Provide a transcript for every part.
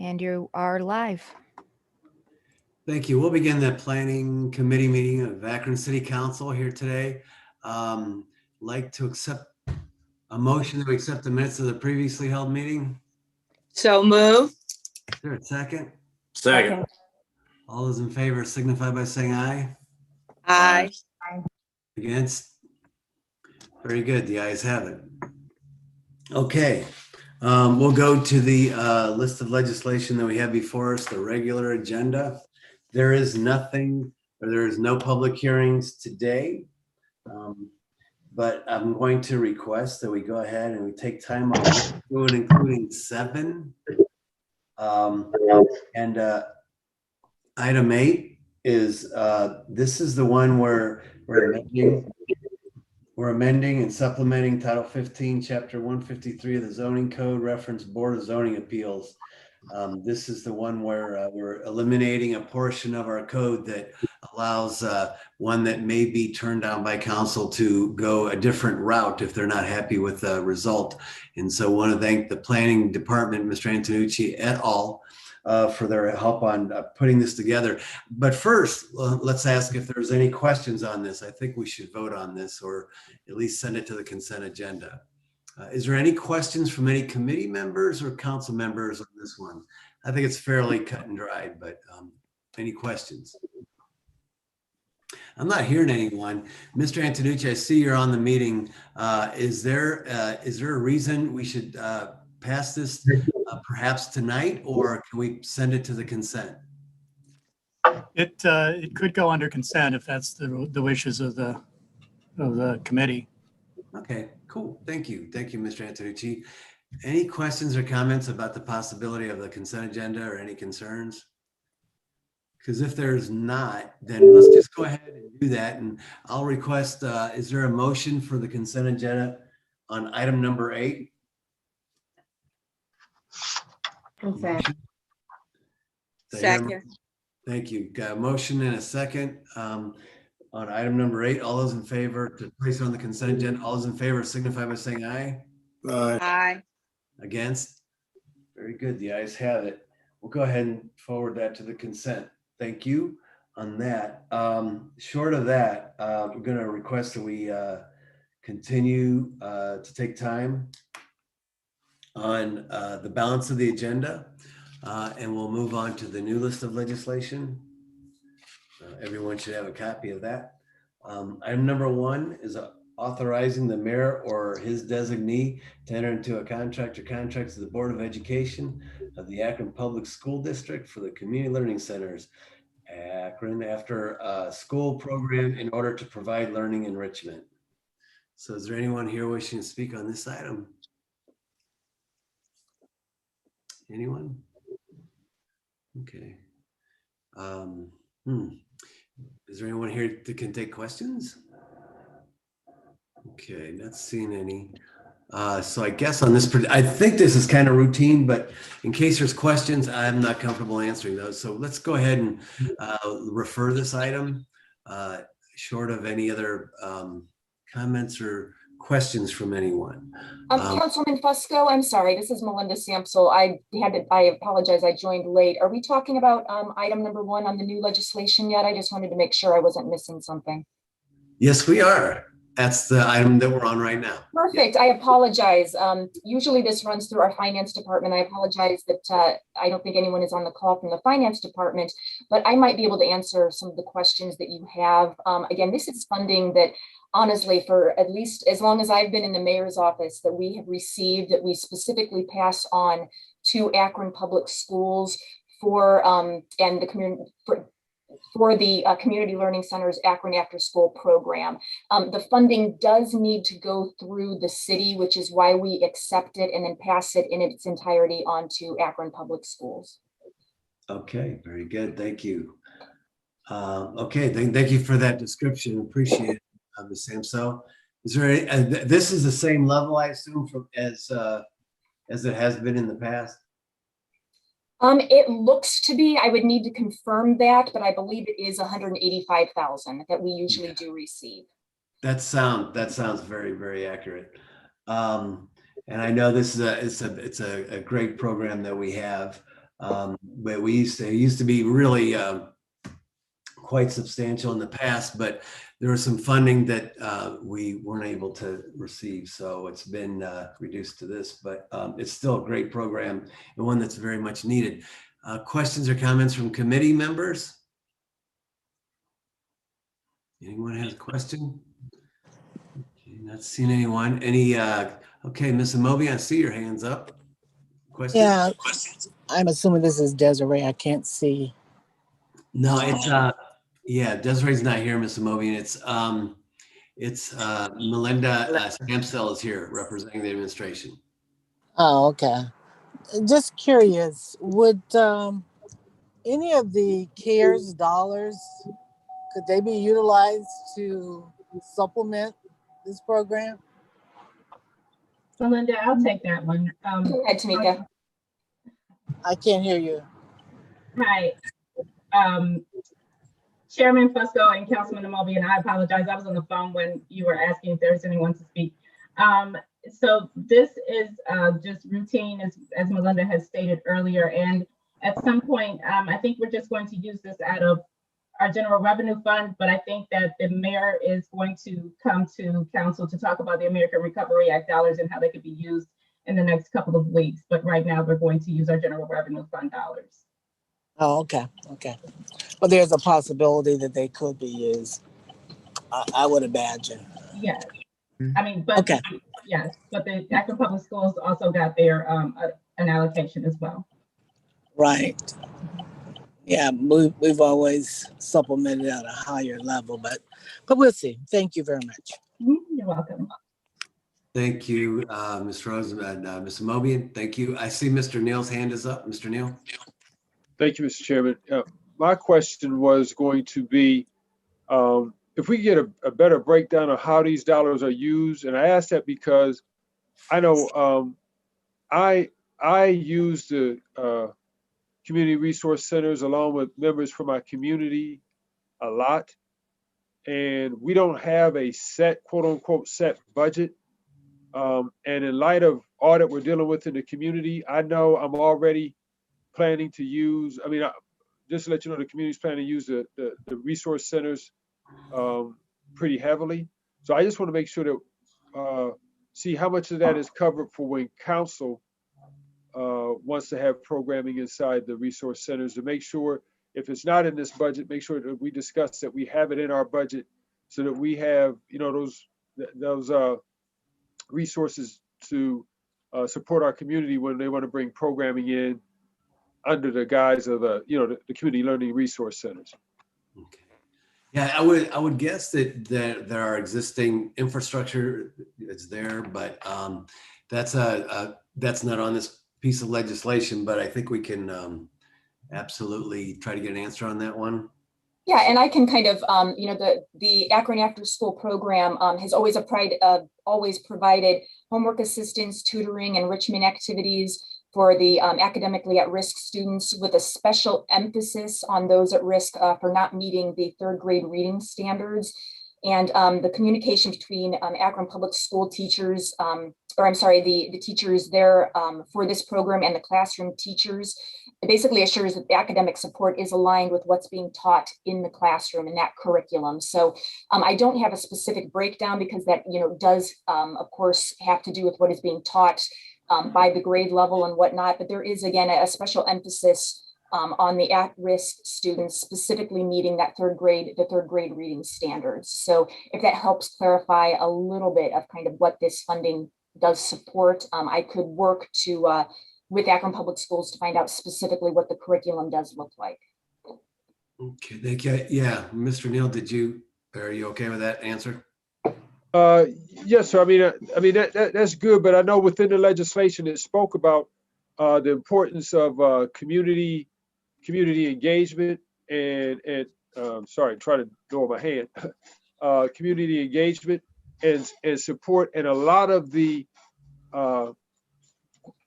And you are live. Thank you. We'll begin the planning committee meeting of Akron City Council here today. Like to accept a motion to accept the minutes of the previously held meeting. So move. Is there a second? Second. All those in favor signify by saying aye. Aye. Against? Very good. The ayes have it. Okay. We'll go to the list of legislation that we have before us, the regular agenda. There is nothing, or there is no public hearings today. But I'm going to request that we go ahead and we take time on including 7. Item 8 is, this is the one where we're amending and supplementing Title 15, Chapter 153 of the Zoning Code, reference Board of Zoning Appeals. This is the one where we're eliminating a portion of our code that allows one that may be turned down by council to go a different route if they're not happy with the result. And so I want to thank the planning department, Mr. Antonucci et al. For their help on putting this together. But first, let's ask if there's any questions on this. I think we should vote on this or at least send it to the consent agenda. Is there any questions from any committee members or council members on this one? I think it's fairly cut and dried, but any questions? I'm not hearing anyone. Mr. Antonucci, I see you're on the meeting. Is there a reason we should pass this perhaps tonight, or can we send it to the consent? It could go under consent if that's the wishes of the committee. Okay, cool. Thank you, Mr. Antonucci. Any questions or comments about the possibility of the consent agenda or any concerns? Because if there's not, then let's just go ahead and do that. And I'll request, is there a motion for the consent agenda on item number 8? Second. Thank you. Got a motion and a second on item number 8. All those in favor to place it on the consent agenda, all those in favor signify by saying aye. Aye. Against? Very good. The ayes have it. We'll go ahead and forward that to the consent. Thank you on that. Short of that, we're going to request that we continue to take time on the balance of the agenda, and we'll move on to the new list of legislation. Everyone should have a copy of that. Item number 1 is authorizing the mayor or his designee to enter into a contract or contracts with the Board of Education of the Akron Public School District for the Community Learning Centers, Akron, after school program in order to provide learning enrichment. So is there anyone here wishing to speak on this item? Anyone? Okay. Is there anyone here that can take questions? Okay, not seeing any. So I guess on this, I think this is kind of routine, but in case there's questions, I'm not comfortable answering those. So let's go ahead and refer this item, short of any other comments or questions from anyone. Councilman Fusco, I'm sorry, this is Melinda Sampsel. I apologize, I joined late. Are we talking about item number 1 on the new legislation yet? I just wanted to make sure I wasn't missing something. Yes, we are. That's the item that we're on right now. Perfect. I apologize. Usually this runs through our finance department. I apologize that I don't think anyone is on the call from the finance department, but I might be able to answer some of the questions that you have. Again, this is funding that honestly, for at least as long as I've been in the mayor's office, that we have received, that we specifically pass on to Akron Public Schools for and the community for the Community Learning Center's Akron After School program. The funding does need to go through the city, which is why we accept it and then pass it in its entirety onto Akron Public Schools. Okay, very good. Thank you. Okay, thank you for that description. Appreciate it, Ms. Samso. Is there this is the same level, I assume, from as it has been in the past? It looks to be. I would need to confirm that, but I believe it is 185,000 that we usually do receive. That sounds very, very accurate. And I know this is it's a great program that we have. But it used to be really quite substantial in the past, but there was some funding that we weren't able to receive. So it's been reduced to this, but it's still a great program and one that's very much needed. Questions or comments from committee members? Anyone has a question? Okay, not seeing anyone. Okay, Ms. Amobi, I see your hands up. Question? Yeah, I'm assuming this is Desiree. I can't see. No, it's yeah, Desiree's not here, Ms. Amobi. It's Melinda Stamsell is here representing the administration. Oh, okay. Just curious, would any of the CARES dollars, could they be utilized to supplement this program? Melinda, I'll take that one. Go ahead, Tamika. I can't hear you. Hi, Chairman Fusco and Councilman Amobi, and I apologize. I was on the phone when you were asking if there's anyone to speak. So this is just routine, as Melinda has stated earlier. And at some point, I think we're just going to use this out of our general revenue fund, but I think that the mayor is going to come to council to talk about the American Recovery Act dollars and how they could be used in the next couple of weeks. But right now, we're going to use our general revenue fund dollars. Oh, okay, okay. But there's a possibility that they could be used, I would imagine. Yes. I mean, but Okay. Yes, but the Akron Public Schools also got their an allocation as well. Right. Yeah, we've always supplemented at a higher level, but we'll see. Thank you very much. You're welcome. Thank you, Ms. Rose and Ms. Amobian. Thank you. I see Mr. Neal's hand is up. Mr. Neal. Thank you, Mr. Chairman. My question was going to be, if we get a better breakdown of how these dollars are used, and I ask that because I know I use the community resource centers along with members from our community a lot, and we don't have a set, quote unquote, set budget. And in light of all that we're dealing with in the community, I know I'm already planning to use, just to let you know, the community's planning to use the resource centers pretty heavily. So I just want to make sure that see how much of that is covered for when council wants to have programming inside the resource centers, to make sure if it's not in this budget, make sure that we discuss that we have it in our budget so that we have, those resources to support our community when they want to bring programming in under the guise of the community learning resource centers. Okay. Yeah, I would guess that there are existing infrastructure that's there, but that's not on this piece of legislation. But I think we can absolutely try to get an answer on that one. Yeah, and I can kind of, the Akron After School program has always provided homework assistance, tutoring, enrichment activities for the academically at-risk students, with a special emphasis on those at risk for not meeting the third grade reading standards. And the communication between Akron Public School teachers, the teachers there for this program and the classroom teachers, it basically assures that the academic support is aligned with what's being taught in the classroom and that curriculum. So I don't have a specific breakdown because that does of course have to do with what is being taught by the grade level and whatnot, but there is again a special emphasis on the at-risk students specifically meeting the third grade reading standards. So if that helps clarify a little bit of kind of what this funding does support, I could work to with Akron Public Schools to find out specifically what the curriculum does look like. Okay, thank you. Yeah, Mr. Neal, are you okay with that answer? Yes, sir. I mean that's good, but I know within the legislation it spoke about the importance of community engagement and sorry, try to lower my hand. Community engagement and support, and a lot of the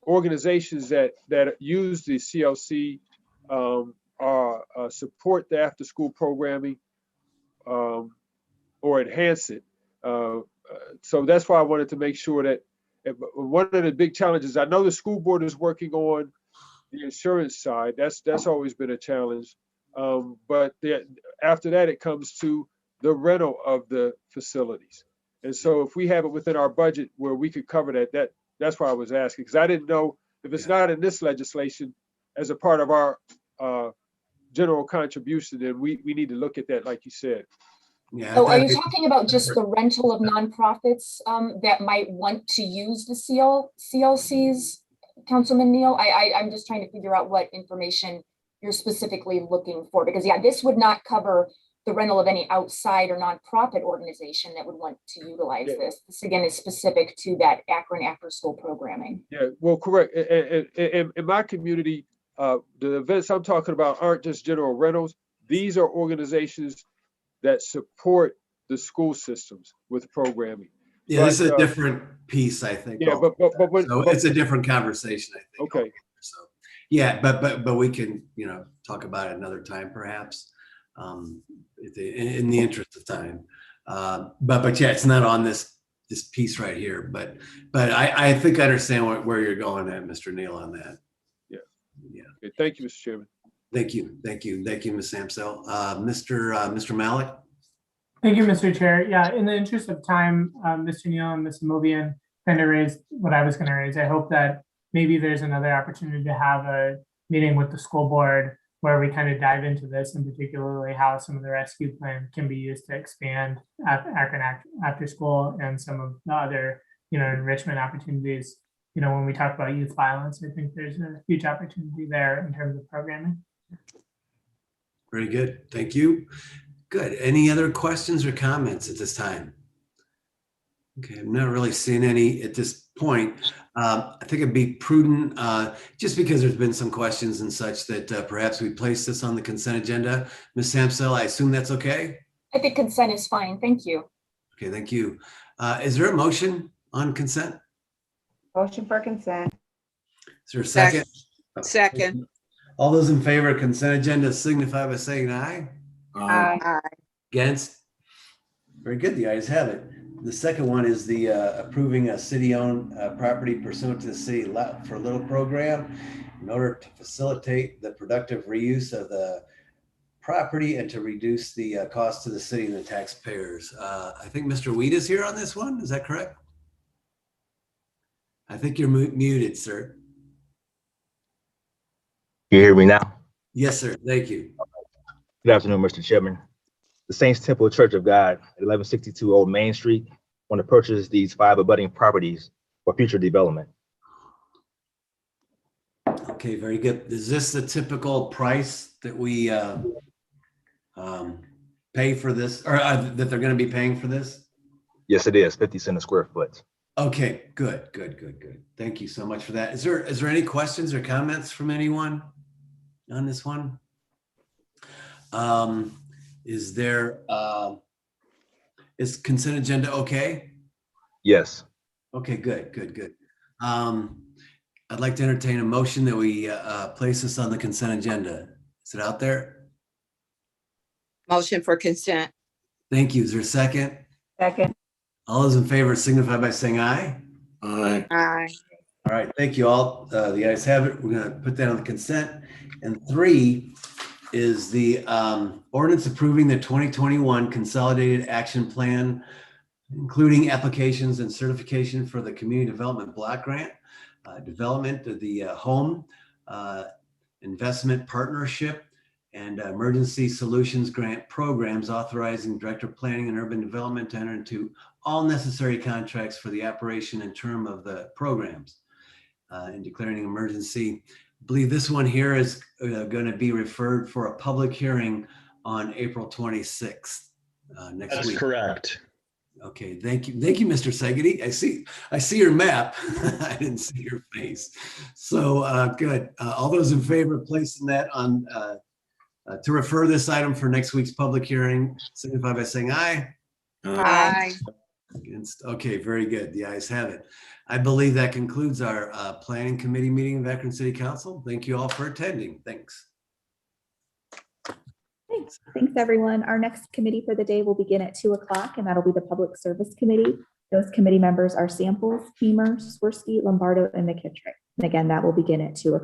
organizations that use the CLC support the after school programming or enhance it. So that's why I wanted to make sure that one of the big challenges, I know the school board is working on the insurance side. That's always been a challenge. But after that, it comes to the rental of the facilities. And so if we have it within our budget where we could cover that's why I was asking, because I didn't know if it's not in this legislation as a part of our general contribution, then we need to look at that, like you said. Yeah. So are you talking about just the rental of nonprofits that might want to use the CLCs, Councilman Neal? I'm just trying to figure out what information you're specifically looking for, because yeah, this would not cover the rental of any outside or nonprofit organization that would want to utilize this. This again is specific to that Akron after school programming. Yeah, well, correct. In my community, the events I'm talking about aren't just general rentals. These are organizations that support the school systems with programming. Yeah, this is a different piece, I think. Yeah, but it's a different conversation, I think. Okay. So yeah, but we can, talk about it another time, perhaps, in the interest of time. But yeah, it's not on this piece right here. But I think I understand where you're going at, Mr. Neal, on that. Yeah. Yeah. Okay, thank you, Mr. Chairman. Thank you, Ms. Samsel. Mr. Malik. Thank you, Mr. Chair. Yeah, in the interest of time, Mr. Neal and Ms. Mobian kind of raised what I was going to raise. I hope that maybe there's another opportunity to have a meeting with the school board where we kind of dive into this, and particularly how some of the rescue plan can be used to expand Akron after school and some of the other, enrichment opportunities. When we talk about youth violence, I think there's a huge opportunity there in terms of programming. Very good. Thank you. Good. Any other questions or comments at this time? Okay, I'm not really seeing any at this point. I think it'd be prudent, just because there's been some questions and such, that perhaps we place this on the consent agenda. Ms. Samsel, I assume that's okay? I think consent is fine. Thank you. Okay, thank you. Is there a motion on consent? Motion for consent. Is there a second? Second. All those in favor of consent agenda signify by saying aye. Aye. Against? Very good. The ayes have it. The second one is the approving a city-owned property pursuant to the City Lot for Little program in order to facilitate the productive reuse of the property and to reduce the cost to the city and the taxpayers. I think Mr. Weed is here on this one. Is that correct? I think you're muted, sir. Can you hear me now? Yes, sir. Thank you. Good afternoon, Mr. Chairman. The Saints Temple Church of God at 1162 Old Main Street want to purchase these 5 abutting properties for future development. Okay, very good. Is this the typical price that we pay for this, or that they're going to be paying for this? Yes, it is 50 cents a square foot. Okay, good. Thank you so much for that. Is there any questions or comments from anyone on this one? Is consent agenda okay? Yes. Okay, good. I'd like to entertain a motion that we place this on the consent agenda. Is it out there? Motion for consent. Thank you. Is there a second? Second. All those in favor signify by saying aye. Aye. All right, thank you all. The ayes have it. We're going to put that on the consent. And 3 is the ordinance approving the 2021 Consolidated Action Plan, including applications and certification for the Community Development Block Grant, development of the Home Investment Partnership, and Emergency Solutions Grant programs, authorizing Director of Planning and Urban Development to enter into all necessary contracts for the operation and term of the programs, and declaring an emergency. I believe this one here is going to be referred for a public hearing on April 26th, next week. That's correct. Okay, thank you, Mr. Segedy. I see your map. I didn't see your face. So good. All those in favor of placing that on to refer this item for next week's public hearing, signify by saying aye. Aye. Against? Okay, very good. The ayes have it. I believe that concludes our planning committee meeting of Akron City Council. Thank you all for attending. Thanks. Thanks, everyone. Our next committee for the day will begin at 2 o'clock, and that'll be the Public Service Committee. Those committee members are Samples, Hemer, Swirsky, Lombardo, and McKittrick. And again, that will begin at 2 o'clock.